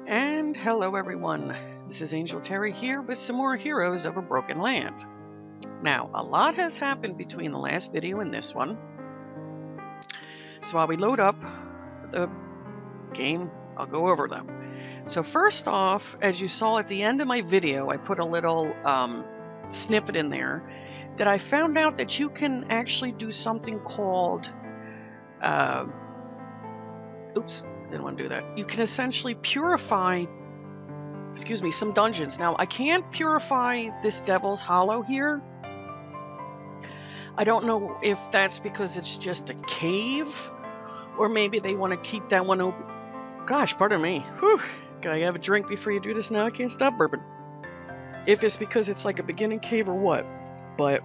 And hello everyone, this is Angel Terri here with some more Heroes of a Broken Land. Now, a lot has happened between the last video and this one. So while we load up the game, I'll go over them. So first off, as you saw at the end of my video, I put a little snippet in there that I found out that you can actually do something called oops, didn't want to do that. You can essentially purify, some dungeons. Now, I can't purify this Devil's Hollow here. I don't know if that's because it's just a cave, or maybe they want to keep that one open. Gosh, pardon me. Whew. Can I have a drink before you do this now? I can't stop burping. If it's because it's like a beginning cave or what. But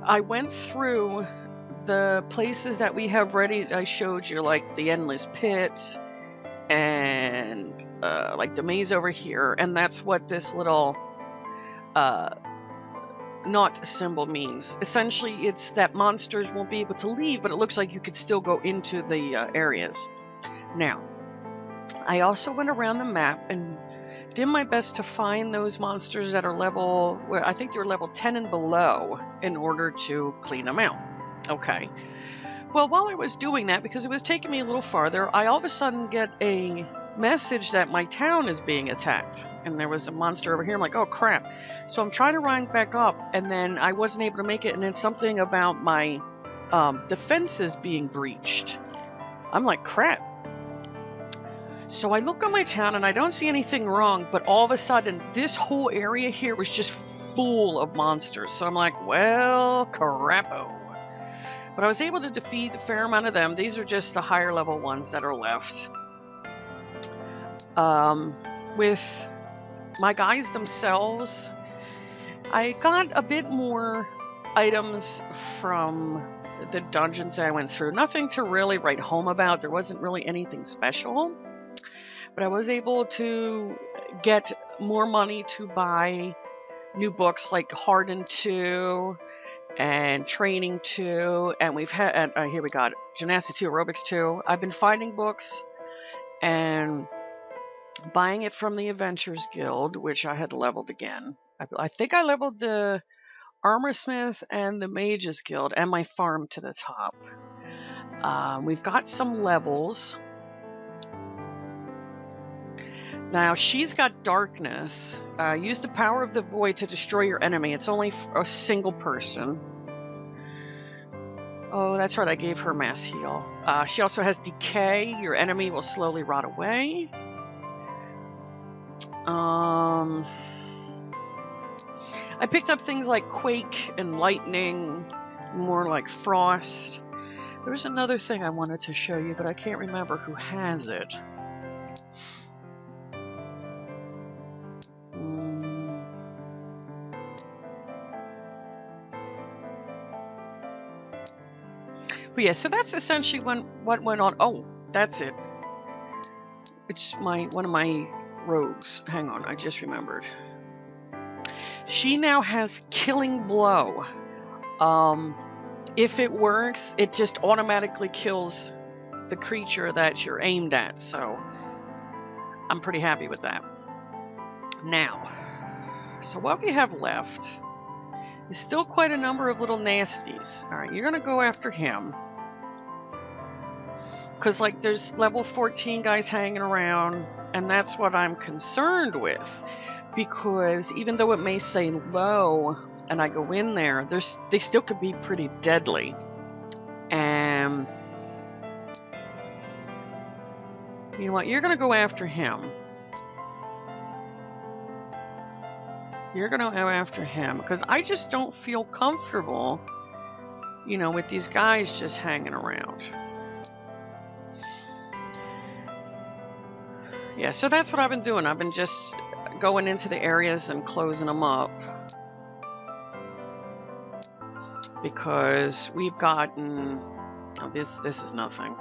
I went through the places that we have ready. I showed you, like the Endless Pit and like the maze over here, and that's what this little not symbol means. Essentially, it's that monsters won't be able to leave, but it looks like you could still go into the areas. Now, I also went around the map and did my best to find those monsters that are level, well, I think they're level 10 and below, in order to clean them out. Okay. Well, while I was doing that, because it was taking me a little farther, I all of a sudden get a message that my town is being attacked. And there was a monster over here. I'm like, oh crap. So I'm trying to run back up, and then I wasn't able to make it, and then something about my defenses being breached. I'm like, crap. So I look on my town, and I don't see anything wrong, but all of a sudden, this whole area here was just full of monsters. So I'm like, well, crapo. But I was able to defeat a fair amount of them. These are just the higher level ones that are left. With my guys themselves, I got a bit more items from the dungeons I went through. Nothing to really write home about. There wasn't really anything special. But I was able to get more money to buy new books like Hardened 2 and Training 2, and we've had, here we got Gymnastics 2, Aerobics 2. I've been finding books and buying it from the Adventures Guild, which I had leveled again. I think I leveled the Armorsmith and the Mages Guild and my farm to the top. We've got some levels. Now, she's got Darkness. Use the power of the void to destroy your enemy. It's only a single person. Oh, that's right. I gave her mass heal. She also has Decay. Your enemy will slowly rot away. I picked up things like Quake and Lightning, more like Frost. There was another thing I wanted to show you, but I can't remember who has it. But yeah, so that's essentially what went on. Oh, that's it. It's one of my rogues. Hang on, I just remembered. She now has Killing Blow. If it works, it just automatically kills the creature that you're aimed at. So I'm pretty happy with that. Now, so what we have left is still quite a number of little nasties. Alright, you're gonna go after him. Because, like, there's level 14 guys hanging around, and that's what I'm concerned with. Because even though it may say low, and I go in there, they still could be pretty deadly. And you know what? You're gonna go after him. You're gonna go after him, because I just don't feel comfortable, you know, with these guys just hanging around. Yeah, so that's what I've been doing. I've been just going into the areas and closing them up. Because we've gotten... Oh, this is nothing.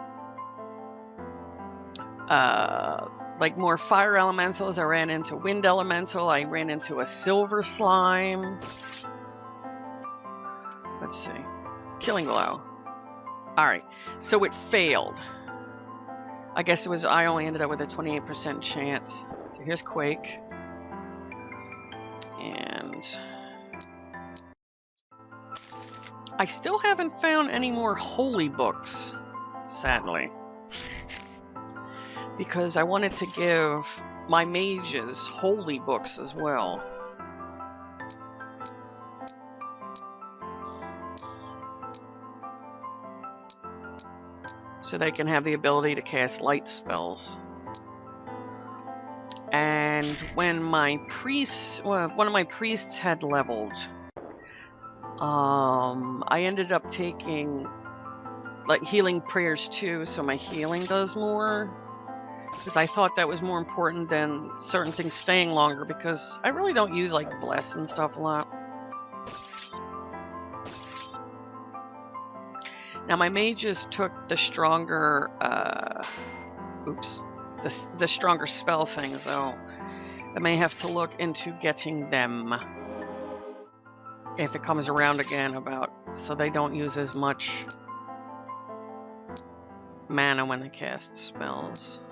Like more fire elementals. I ran into wind elemental. I ran into a silver slime. Let's see. Killing Blow. Alright, so it failed. I guess it was, I only ended up with a 28% chance. So here's Quake. And I still haven't found any more holy books, sadly. Because I wanted to give my mages holy books as well. So they can have the ability to cast light spells. And when my priest, well, one of my priests had leveled, I ended up taking like healing prayers too, so my healing does more. Because I thought that was more important than certain things staying longer, because I really don't use like bless and stuff a lot. Now my mages took the stronger, the stronger spell thing, so I may have to look into getting them if it comes around again, so they don't use as much mana when they cast spells.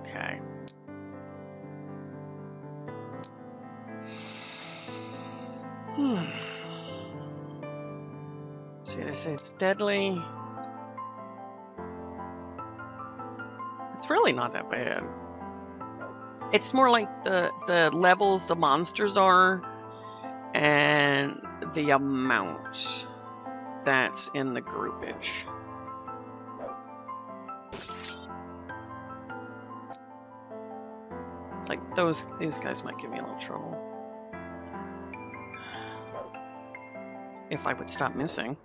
Okay. See, they say it's deadly. It's really not that bad. It's more like the levels the monsters are and the amount that's in the groupage. Like these guys might give me a little trouble. If I would stop missing.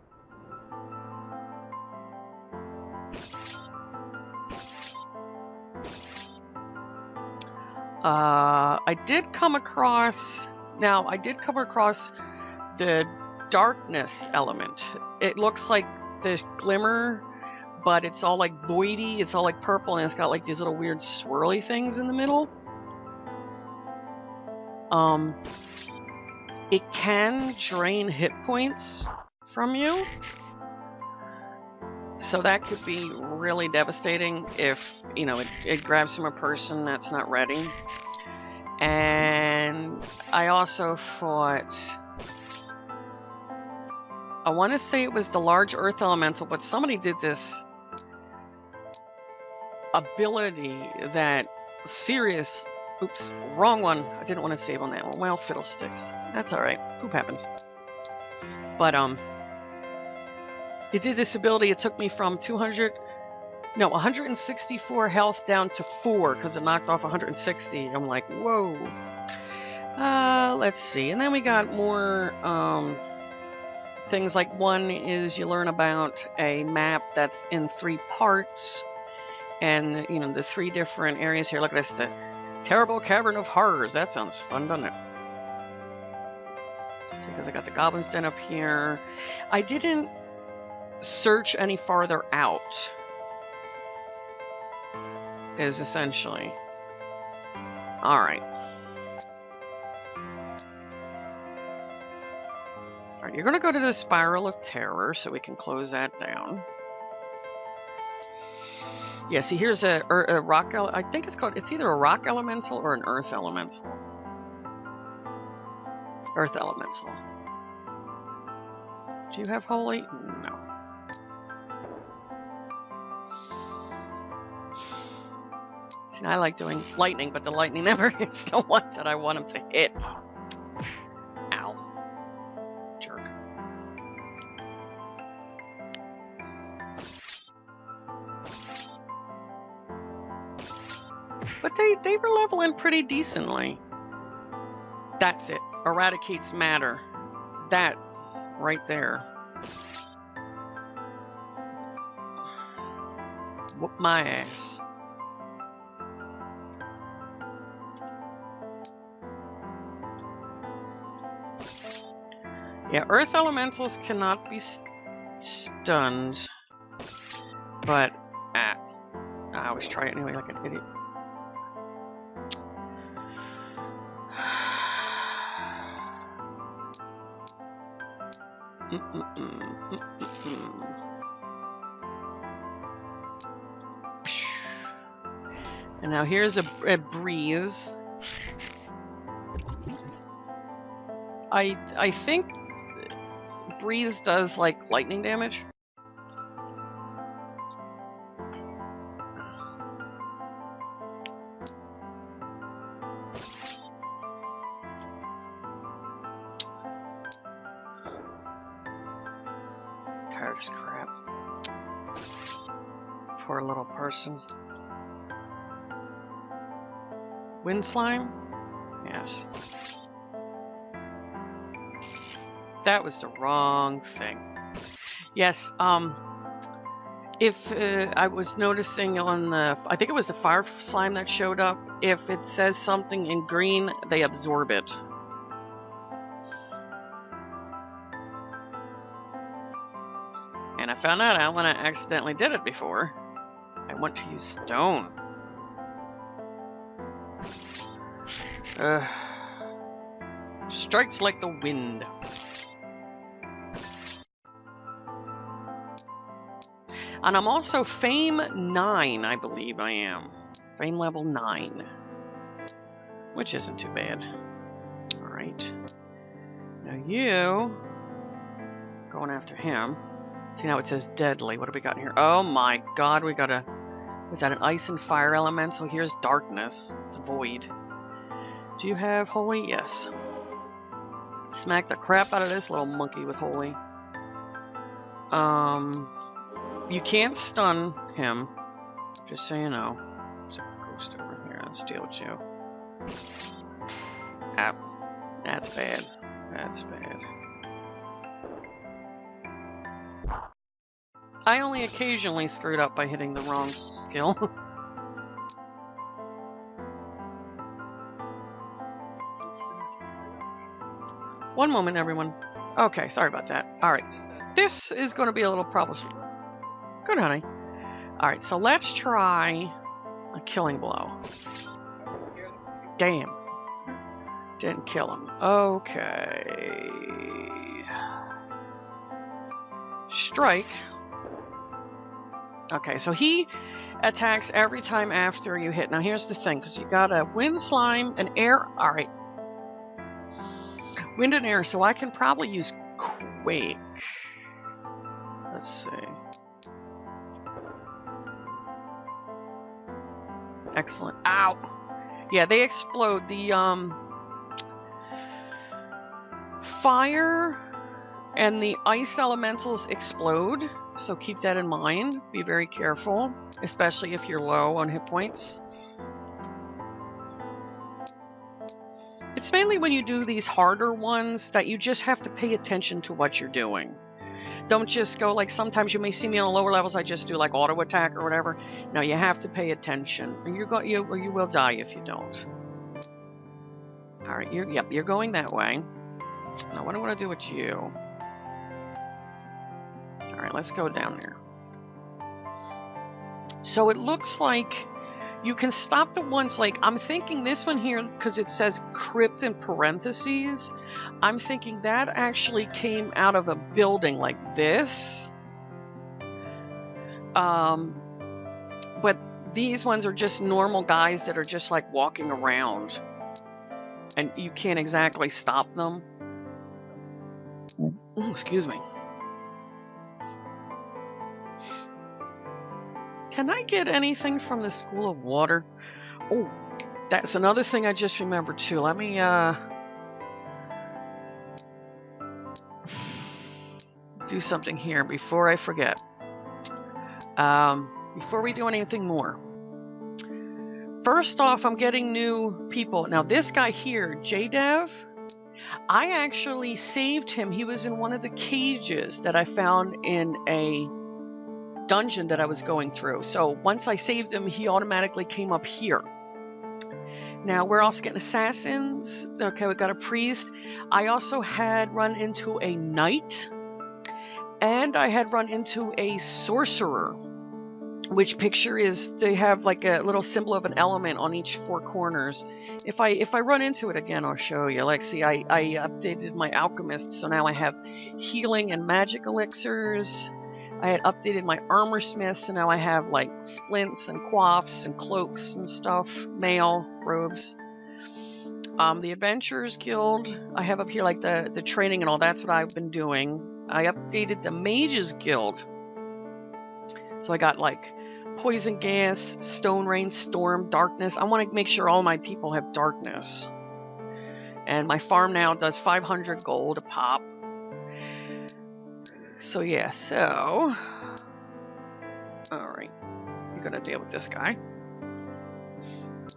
I did come across the darkness element. It looks like the glimmer, but it's all like voidy, it's all like purple, and it's got like these little weird swirly things in the middle. It can drain hit points from you. So that could be really devastating if, you know, it grabs from a person that's not ready. And I also fought, I want to say it was the large earth elemental, but somebody did this ability that oops, wrong one. I didn't want to save on that one. Well, fiddlesticks. That's alright. Poop happens. But, it did this ability. It took me from 164 health down to 4 because it knocked off 160. I'm like, whoa. Let's see. And then we got more things like one is you learn about a map that's in 3 parts. And, you know, the 3 different areas here. Look at this. The Terrible Cavern of Horrors. That sounds fun, doesn't it? See, because I got the Goblin's Den up here. I didn't search any farther out, is essentially. Alright. Alright, you're going to go to the Spiral of Terror so we can close that down. Yeah, see, here's a rock, I think it's either a rock elemental or an earth elemental. Earth elemental. Do you have holy? No. See, I like doing lightning, but the lightning never hits the one that I want him to hit. Ow. Jerk. But they were leveling pretty decently. That's it. Eradicates matter. That right there. Whoop my ass. Yeah, earth elementals cannot be stunned. But, I always try it anyway like an idiot. And now here's a breeze. I think breeze does like lightning damage. Terri's crap. Poor little person. Wind slime? Yes. That was the wrong thing. Yes, if I was noticing on the, I think it was the fire slime that showed up, if it says something in green, they absorb it. And I found that out when I accidentally did it before. I want to use stone. Strikes like the wind. And I'm also Fame 9, I believe I am. Fame level 9. Which isn't too bad. Alright. Now you... going after him. See, now it says deadly. What have we got here? Oh my god, we got a... was that an ice and fire elemental? Here's darkness. It's void. Do you have holy? Yes. Smack the crap out of this little monkey with holy. You can't stun him. Just so you know. There's a ghost over here. Let's deal with you. Ah, that's bad. That's bad. I only occasionally screwed up by hitting the wrong skill. One moment, everyone. Okay, sorry about that. Alright. This is going to be a little problem. Good, honey. Alright, so let's try a killing blow. Damn. Didn't kill him. Okay. Strike. Okay, so he attacks every time after you hit. Now here's the thing, because you got a wind, slime, and air. Alright. Wind and air, so I can probably use Quake. Let's see. Excellent. Ow! Yeah, they explode. The fire and the ice elementals explode, so keep that in mind. Be very careful, especially if you're low on hit points. It's mainly when you do these harder ones that you just have to pay attention to what you're doing. Don't just go like, sometimes you may see me on the lower levels, I just do like auto attack or whatever. No, you have to pay attention. You will die if you don't. Alright, you're going that way. Now what do I want to do with you? Alright, let's go down there. So it looks like you can stop the ones like, I'm thinking this one here, because it says crypt in parentheses, I'm thinking that actually came out of a building like this. But these ones are just normal guys that are just like walking around. And you can't exactly stop them. Ooh, excuse me. Can I get anything from the School of Water? Oh, that's another thing I just remembered too. Let me do something here before I forget. Before we do anything more. First off, I'm getting new people. Now this guy here, JDev, I actually saved him. He was in one of the cages that I found in a dungeon that I was going through. So once I saved him, he automatically came up here. Now we're also getting assassins. Okay, we got a priest. I also had run into a knight, and I had run into a sorcerer, which picture is they have like a little symbol of an element on each four corners. If I run into it again, I'll show you. Like, see, I updated my alchemist, so now I have healing and magic elixirs. I had updated my armor smith, so now I have like splints and coifs and cloaks and stuff, mail, robes. The Adventurers Guild, I have up here like the training and all. That's what I've been doing. I updated the Mages Guild. So I got like poison gas, stone rain, storm, darkness. I want to make sure all my people have darkness. And my farm now does 500 gold a pop. So yeah, so... Alright, you're gonna deal with this guy.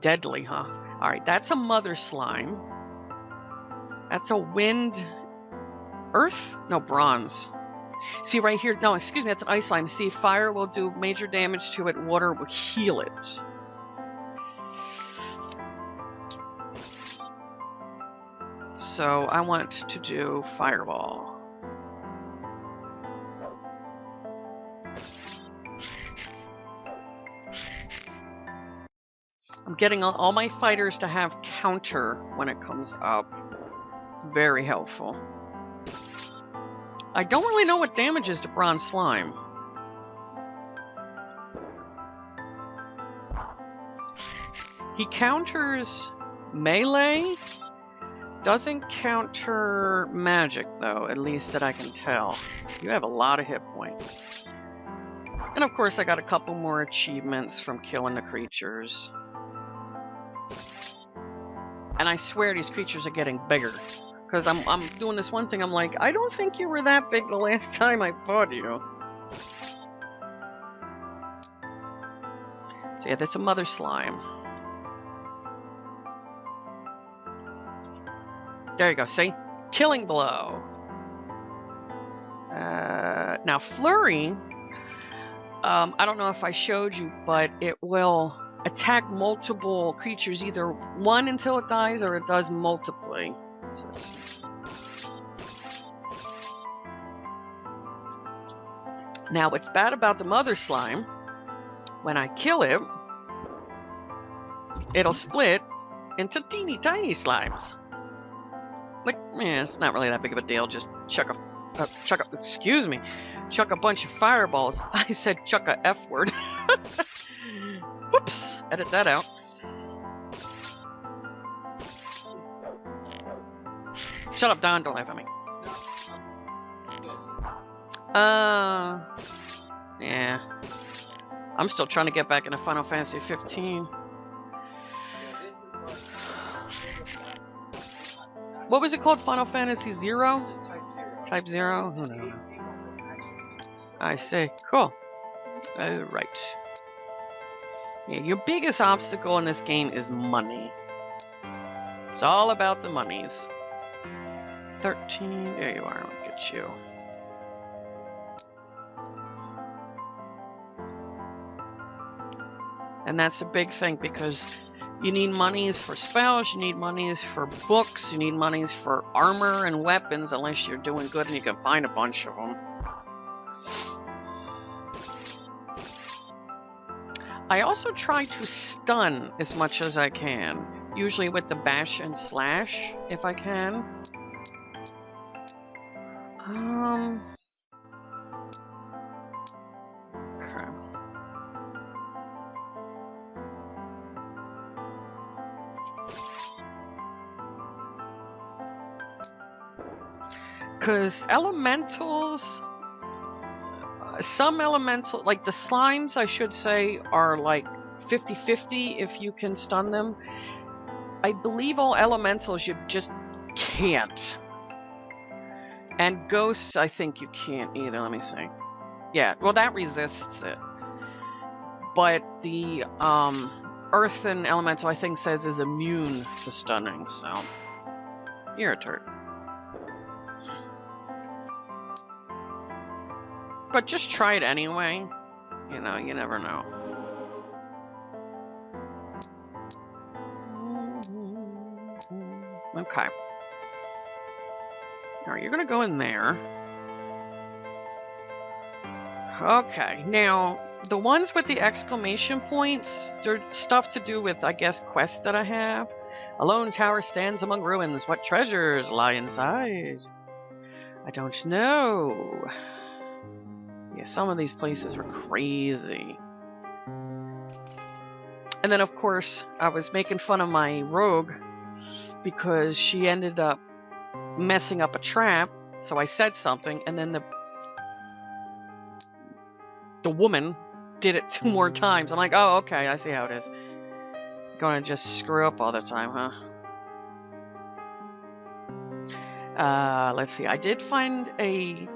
Deadly, huh? Alright, that's a mother slime. That's a wind... Earth? No, bronze. See right here, no, excuse me, that's an ice slime. See, fire will do major damage to it, water will heal it. So I want to do fireball. I'm getting all my fighters to have counter when it comes up. Very helpful. I don't really know what damages to bronze slime. He counters melee. Doesn't counter magic, though, at least that I can tell. You have a lot of hit points. And of course, I got a couple more achievements from killing the creatures. And I swear these creatures are getting bigger. Because I'm doing this one thing, I'm like, I don't think you were that big the last time I fought you. So yeah, that's a mother slime. There you go, see? Killing blow. Now flurry, I don't know if I showed you, but it will attack multiple creatures, either one until it dies or it does multiply. So let's see. Now what's bad about the mother slime, when I kill it, it'll split into teeny tiny slimes. Like, yeah, it's not really that big of a deal. Just chuck a bunch of fireballs. I said chuck a F word. Whoops, edit that out. Shut up, Don, don't laugh at me. Yeah. I'm still trying to get back into Final Fantasy 15. What was it called? Final Fantasy 0? Type 0? Who knows? I see. Cool. Alright. Yeah, your biggest obstacle in this game is money. It's all about the monies. 13. There you are. I'll get you. And that's a big thing because you need monies for spells, you need monies for books, you need monies for armor and weapons, unless you're doing good and you can find a bunch of them. I also try to stun as much as I can, usually with the bash and slash, if I can. Okay. Because elementals, some elemental, like the slimes, I should say, are like 50-50 if you can stun them. I believe all elementals you just can't. And ghosts, I think you can't either. Let me see. Yeah, well, that resists it. But the earthen elemental, I think, says is immune to stunning, so you're a turd. But just try it anyway. You know, you never know. Okay. Alright, you're gonna go in there. Okay, now, the ones with the exclamation points, they're stuff to do with, I guess, quests that I have. A lone tower stands among ruins. What treasures lie inside? I don't know. Yeah, some of these places were crazy. And then, of course, I was making fun of my rogue because she ended up messing up a trap. So I said something, and then the woman did it 2 more times. I'm like, oh, okay, I see how it is. Gonna just screw up all the time, huh? Let's see. I did find a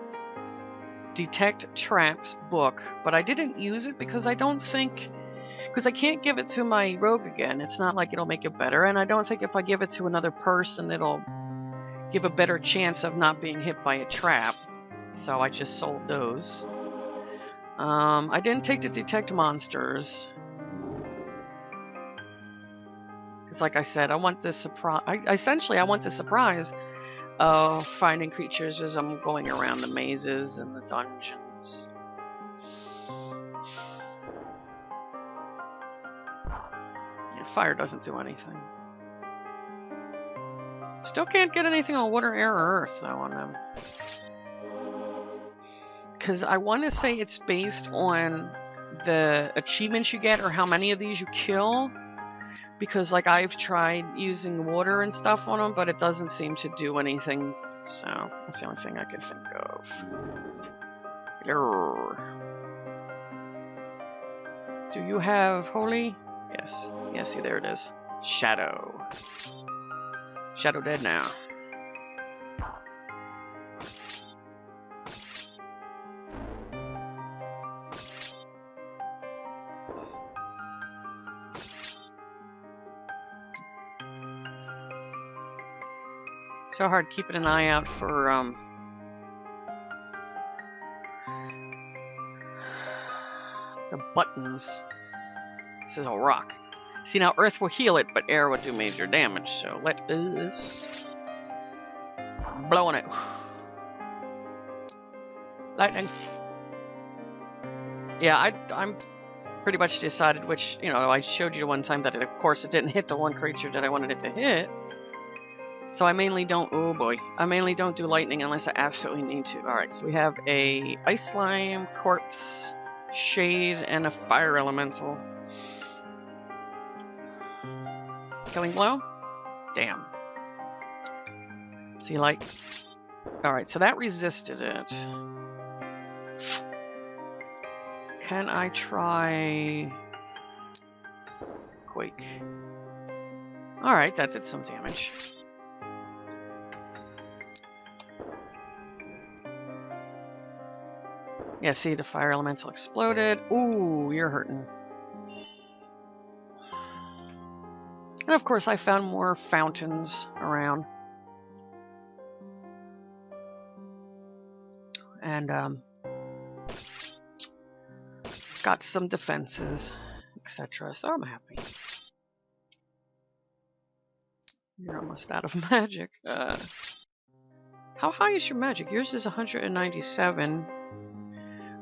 detect traps book, but I didn't use it because I don't think, because I can't give it to my rogue again. It's not like it'll make it better, and I don't think if I give it to another person, it'll give a better chance of not being hit by a trap. So I just sold those. I didn't take the detect monsters. Because like I said, I want this surprise. Essentially, I want the surprise of finding creatures as I'm going around the mazes and the dungeons. Yeah, fire doesn't do anything. Still can't get anything on water, air, or earth though on them. Because I want to say it's based on the achievements you get or how many of these you kill. Because like I've tried using water and stuff on them, but it doesn't seem to do anything. So that's the only thing I can think of. Do you have holy? Yes. Yes, see, there it is. Shadow. Shadow dead now. So hard keeping an eye out for the buttons. This is a rock. See, now earth will heal it, but air will do major damage. So let us blow on it. Lightning. Yeah, I'm pretty much decided which, you know, I showed you one time that of course it didn't hit the one creature that I wanted it to hit. So I mainly don't, oh boy, I mainly don't do lightning unless I absolutely need to. Alright, so we have a ice slime, corpse, shade, and a fire elemental. Killing blow? Damn. See, like, alright, so that resisted it. Can I try Quake? Alright, that did some damage. Yeah, see, the fire elemental exploded. Ooh, you're hurting. And of course, I found more fountains around. And, got some defenses, etc. So I'm happy. You're almost out of magic. How high is your magic? Yours is 197.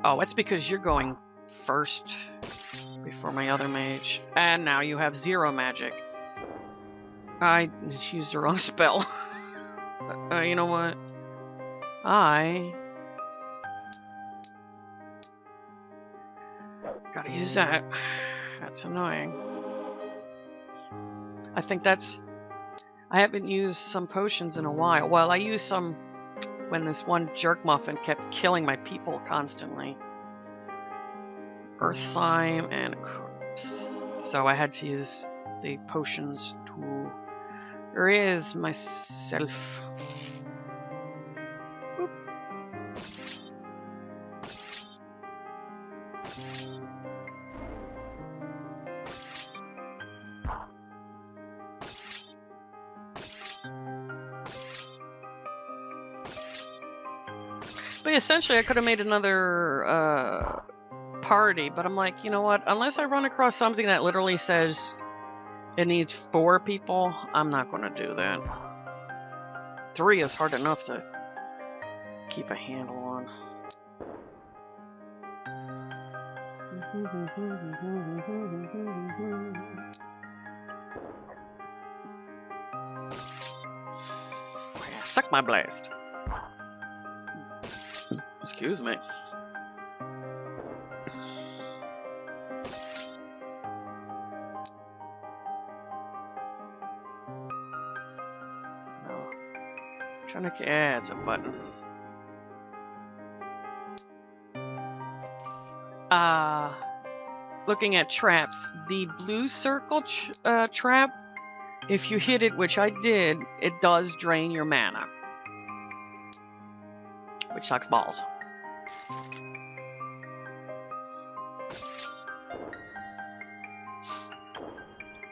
Oh, it's because you're going first before my other mage. And now you have 0 magic. I just used the wrong spell. You know what? I gotta use that. That's annoying. I think that's... I haven't used some potions in a while. Well, I used some when this one jerk muffin kept killing my people constantly. Earth slime and corpse. So I had to use the potions to raise myself. Boop. But essentially, I could have made another party, but I'm like, you know what? Unless I run across something that literally says it needs 4 people, I'm not going to do that. 3 is hard enough to keep a handle on. Suck my blast. Excuse me. Trying to... Yeah, it's a button. Looking at traps. The blue circle trap, if you hit it, which I did, it does drain your mana. Which sucks balls.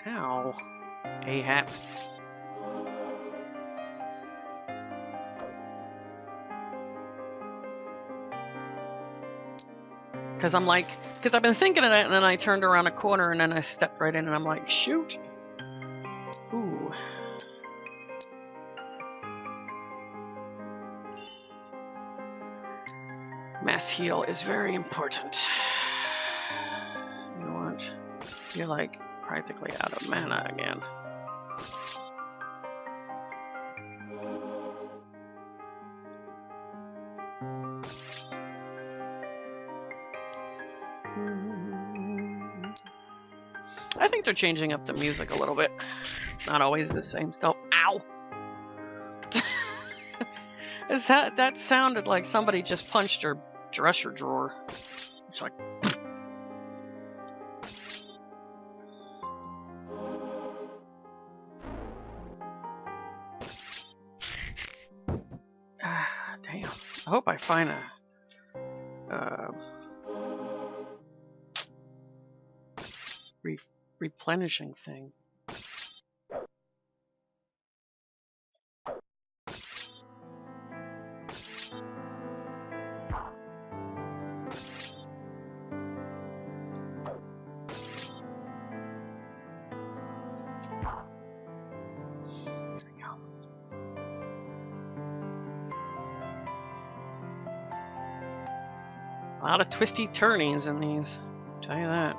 Ow. A-hat. Because I'm like, because I've been thinking of that, and then I turned around a corner, and then I stepped right in, and I'm like, shoot. Ooh. Mass heal is very important. You know what? You're like practically out of mana again. I think they're changing up the music a little bit. It's not always the same stuff. Ow! That sounded like somebody just punched her dresser drawer. It's like... Damn. I hope I find a... replenishing thing. A lot of twisty turnings in these, I'll tell you that.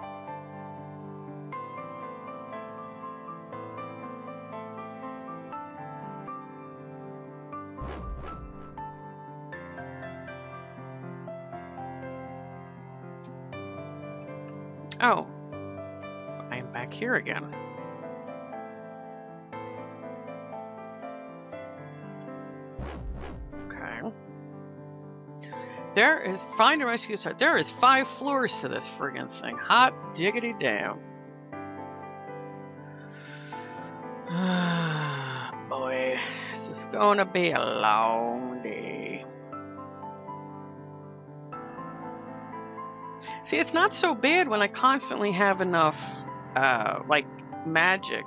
Oh, I am back here again. Okay. There is, find a rescue site. There is 5 floors to this friggin' thing. Hot diggity damn. Boy, this is gonna be a long day. See, it's not so bad when I constantly have enough, like, magic.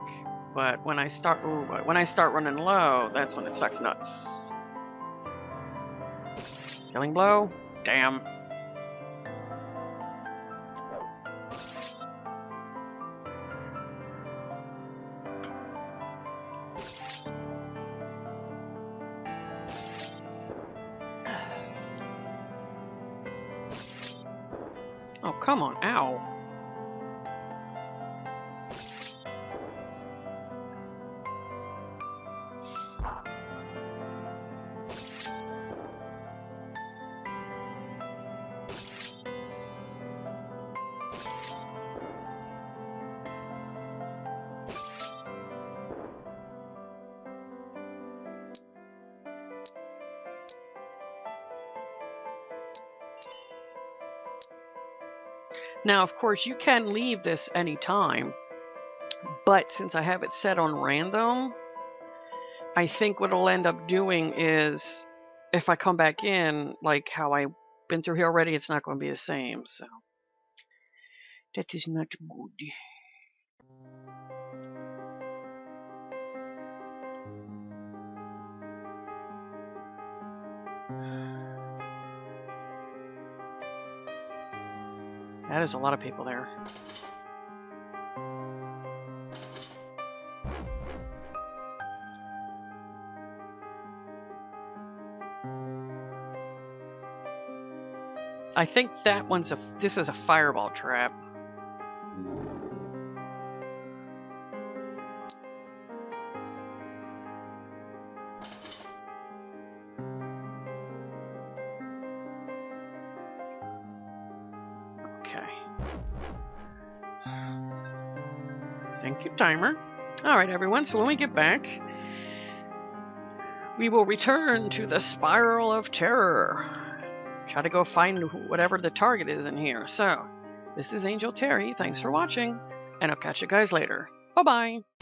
But when I start running low, that's when it sucks nuts. Killing blow? Damn. Oh, come on. Ow. Now, of course, you can leave this anytime, but since I have it set on random, I think what it'll end up doing is, if I come back in, like how I've been through here already, it's not going to be the same, so that is not good. That is a lot of people there. I think that one's this is a fireball trap. Thank you, timer. All right, everyone. So when we get back, we will return to the Spiral of Terror. Try to go find whatever the target is in here. So, this is Angel Terri. Thanks for watching, and I'll catch you guys later. Bye-bye.